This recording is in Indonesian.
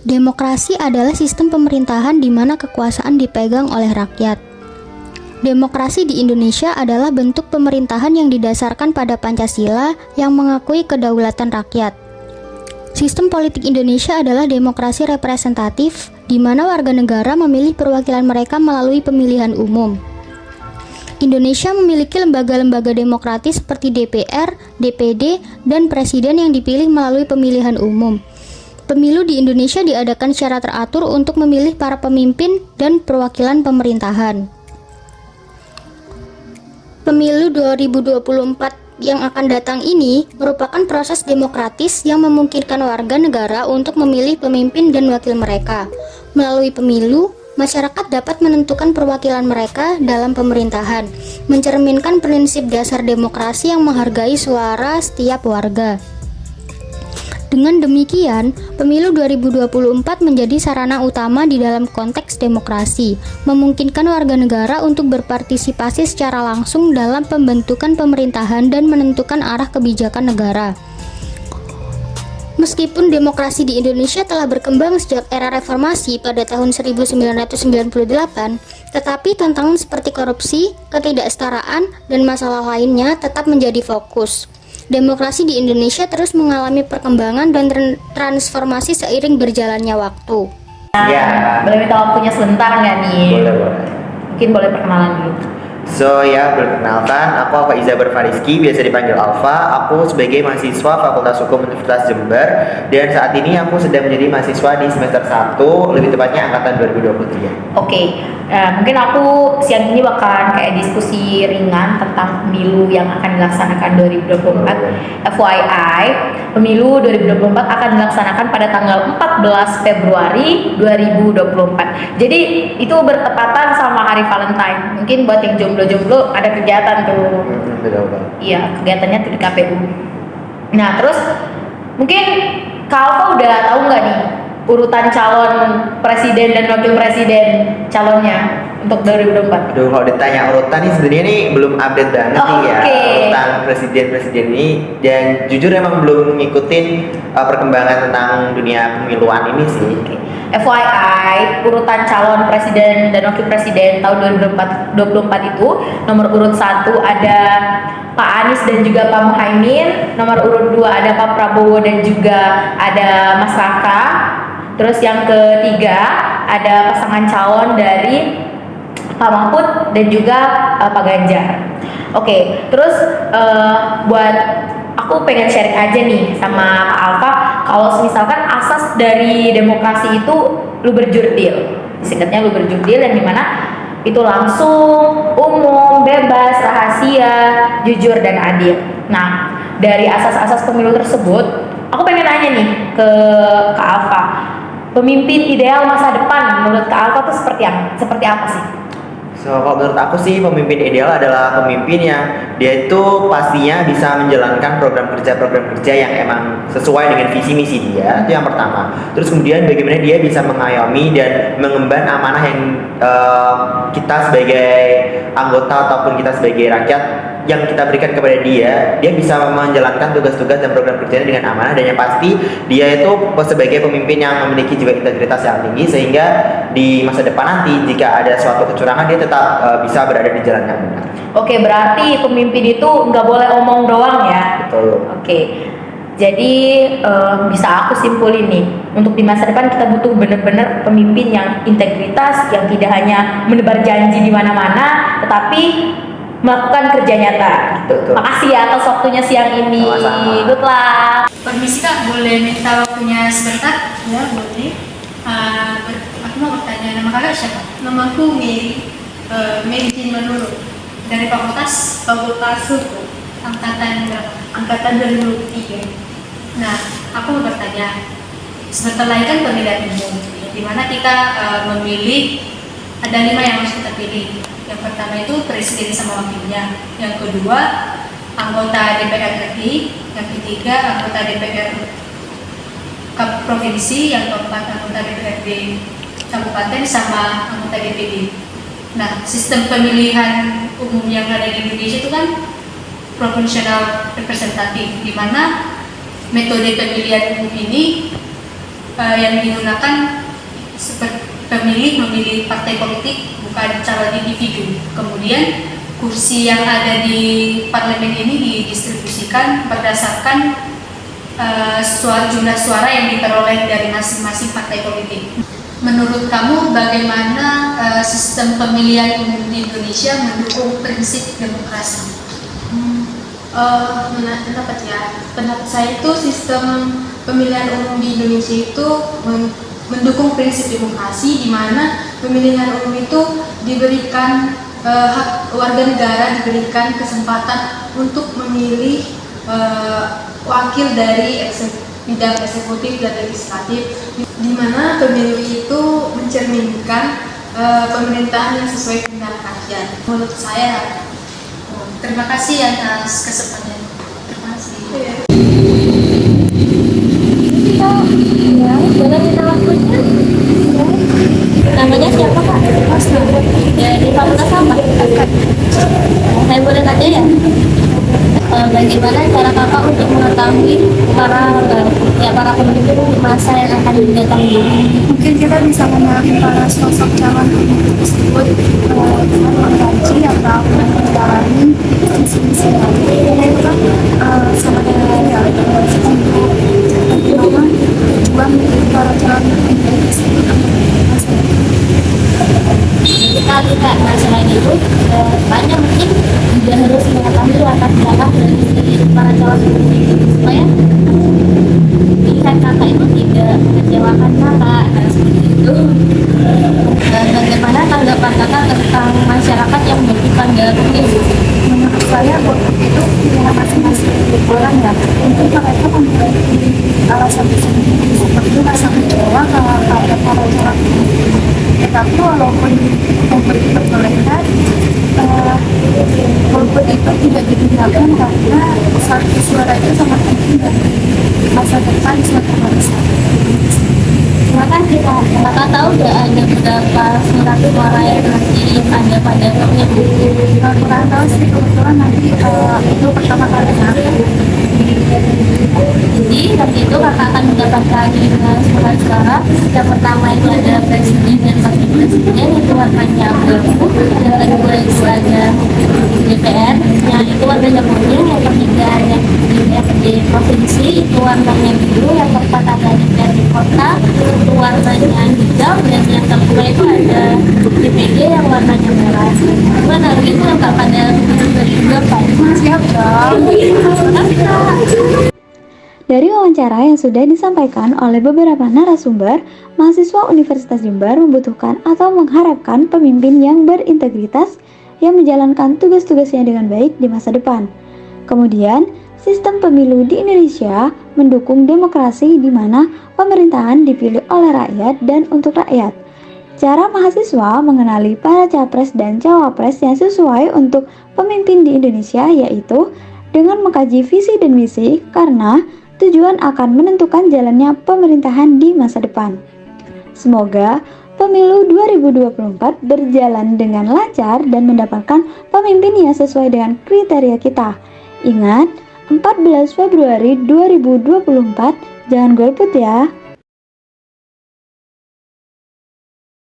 Demokrasi adalah sistem pemerintahan di mana kekuasaan dipegang oleh rakyat. Demokrasi di Indonesia adalah bentuk pemerintahan yang didasarkan pada Pancasila yang mengakui kedaulatan rakyat. Sistem politik Indonesia adalah demokrasi representatif, di mana warga negara memilih perwakilan mereka melalui pemilihan umum. Indonesia memiliki lembaga-lembaga demokratis seperti DPR, DPD, dan Presiden yang dipilih melalui pemilihan umum. Pemilu di Indonesia diadakan secara teratur untuk memilih para pemimpin dan perwakilan pemerintahan. Pemilu 2024 yang akan datang ini merupakan proses demokratis yang memungkinkan warga negara untuk memilih pemimpin dan wakil mereka. Melalui pemilu, masyarakat dapat menentukan perwakilan mereka dalam pemerintahan, mencerminkan prinsip dasar demokrasi yang menghargai suara setiap warga. Dengan demikian, pemilu 2024 menjadi sarana utama di dalam konteks demokrasi, memungkinkan warga negara untuk berpartisipasi secara langsung dalam pembentukan pemerintahan dan menentukan arah kebijakan negara. Meskipun demokrasi di Indonesia telah berkembang sejak era reformasi pada tahun 1998, tetapi tantangan seperti korupsi, ketidaksetaraan, dan masalah lainnya tetap menjadi fokus. Demokrasi di Indonesia terus mengalami perkembangan dan transformasi seiring berjalannya waktu. Ya. Boleh minta waktunya sebentar nggak nih? Boleh. Mungkin boleh perkenalan dulu. So ya, perkenalkan, aku Alfa Izabar Fariski, biasa dipanggil Alfa. Aku sebagai mahasiswa Fakultas Hukum Universitas Jember, dan saat ini aku sedang menjadi mahasiswa di semester 1, lebih tepatnya angkatan 2023. Oke, mungkin aku siang ini bakalan kayak diskusi ringan tentang pemilu yang akan dilaksanakan 2024. FYI, pemilu 2024 akan dilaksanakan pada tanggal 14 Februari 2024. Jadi itu bertepatan sama hari Valentine. Mungkin buat yang jomblo ada kegiatan tuh. Iya, kegiatannya tuh di KPU. Nah, terus mungkin Kak Alfa udah tahu nggak nih urutan calon presiden dan wakil presiden calonnya untuk 2024? Aduh, kalau ditanya urutan nih sebenarnya nih belum update banget nih ya, urutan presiden ini, dan jujur emang belum ngikutin perkembangan tentang dunia pemiluan ini sih. FYI, urutan calon presiden dan wakil presiden tahun 2024 itu nomor urut 1 ada Pak Anies dan juga Pak Muhaimin, nomor urut 2 ada Pak Prabowo dan juga ada Mas Raka. Terus yang ketiga ada pasangan calon dari Pak Mahfud dan juga Pak Ganjar. Oke, terus buat aku pengen sharing aja nih sama Kak Alfa, kalau misalkan asas dari demokrasi itu luber jurdil, singkatnya luber jurdil, yang dimana itu langsung, umum, bebas, rahasia, jujur, dan adil. Nah, dari asas-asas pemilu tersebut, aku pengen nanya nih ke Kak Alfa, pemimpin ideal masa depan menurut Kak Alfa itu seperti apa sih? So, kalau menurut aku sih pemimpin ideal adalah pemimpin yang dia itu pastinya bisa menjalankan program kerja yang emang sesuai dengan visi misi dia, itu yang pertama. Terus kemudian bagaimana dia bisa mengayomi dan mengemban amanah yang kita sebagai anggota ataupun kita sebagai rakyat yang kita berikan kepada dia bisa menjalankan tugas-tugas dan program kerjanya dengan amanah, dan yang pasti dia itu sebagai pemimpin yang memiliki juga integritas yang tinggi, sehingga di masa depan nanti jika ada suatu kecurangan dia tetap bisa berada di jalan yang benar. Oke, berarti pemimpin itu nggak boleh omong doang ya? Betul. Oke, jadi bisa aku simpulin nih, untuk di masa depan kita butuh benar-benar pemimpin yang integritas, yang tidak hanya menebar janji di mana-mana, tetapi melakukan kerja nyata gitu. Makasih ya atas waktunya siang ini. Sama-sama. Good luck. Permisi Kak, boleh minta waktunya sebentar? Ya, boleh. Aku mau bertanya, nama kakak siapa? Namaku Mary Jin Manurung Dari Fakultas Hukum Angkatan berapa? Angkatan 2003. Nah, aku mau bertanya, sebentar lagi kan pemilihan umum, di mana kita memilih, ada 5 yang harus kita pilih. Yang pertama itu presiden sama wakilnya, yang kedua anggota DPR RI, yang ketiga anggota DPR provinsi, yang keempat anggota DPRD kabupaten sama anggota DPD. Nah, sistem pemilihan umum yang ada di Indonesia itu kan proporsional representatif, di mana metode pemilihan umum ini yang digunakan seperti pemilih memilih partai politik bukan calon individu. Kemudian kursi yang ada di parlemen ini didistribusikan berdasarkan jumlah suara yang diperoleh dari masing-masing partai politik. Menurut kamu bagaimana sistem pemilihan umum di Indonesia mendukung prinsip demokrasi? Pendapat saya itu sistem pemilihan umum di Indonesia itu mendukung prinsip demokrasi, di mana pemilihan umum itu diberikan hak warga negara, diberikan kesempatan untuk memilih wakil dari bidang eksekutif dan legislatif, di mana pemilu itu mencerminkan pemerintahan yang sesuai dengan rakyat. Menurut saya. Terima kasih atas kesempatannya. Terima kasih. Ya, boleh minta waktunya? Namanya siapa Kak? Dari fakultas apa? Saya boleh tanya ya? Bagaimana cara Kakak untuk mengetahui para pemimpin di masa yang akan datang? Mungkin kita bisa mengenali para sosok calon pemimpin tersebut dengan mengkaji atau menjalani visi-misi mereka itu kan sama dengan ya untuk bagaimana coba menjadi para calon pemimpin tersebut Sekali Kak, nah selain itu banyak mungkin juga harus mengetahui latar belakang dari para calon pemimpin supaya pilihan Kakak itu tidak mengecewakan Kakak. Nah seperti itu. Bagaimana tanggapan Kakak tentang masyarakat yang melakukan pemilu? menurut saya untuk itu pilihan masing-masing orang ya, mungkin mereka memiliki alasan tersendiri seperti rasa kecewa kalau para calon pemimpin. Tetapi walaupun memberi perbolehan, golput itu tidak digunakan karena satu suara itu sangat penting bagi masa depan suatu bangsa. Terima kasih Kak. Kakak tahu nggak ada berapa surat suara yang nanti ada pada pemilu? Kurang tahu sih, kebetulan nanti itu pertama kalinya. Jadi nanti itu Kakak akan mendapatkan 5 surat suara. Yang pertama itu ada presiden dan wakil presiden, itu warnanya abu-abu. Yang kedua itu ada DPR, yang itu warnanya kuning. Yang ketiga ada DPRD provinsi, itu warnanya biru. Yang keempat ada DPRD kota, itu warnanya hijau. Dan yang keempat itu ada DPD yang warnanya merah. Gimana gitu Kak pada juga Pak? Siap dong. Terima kasih Kak. Dari wawancara yang sudah disampaikan oleh beberapa narasumber, mahasiswa Universitas Jember membutuhkan atau mengharapkan pemimpin yang berintegritas yang menjalankan tugas-tugasnya dengan baik di masa depan. Kemudian, sistem pemilu di Indonesia mendukung demokrasi di mana pemerintahan dipilih oleh rakyat dan untuk rakyat. Cara mahasiswa mengenali para capres dan cawapres yang sesuai untuk pemimpin di Indonesia yaitu dengan mengkaji visi dan misi karena tujuan akan menentukan jalannya pemerintahan di masa depan. Semoga pemilu 2024 berjalan dengan lancar dan mendapatkan pemimpin yang sesuai dengan kriteria kita. Ingat, 14 Februari 2024, jangan golput ya.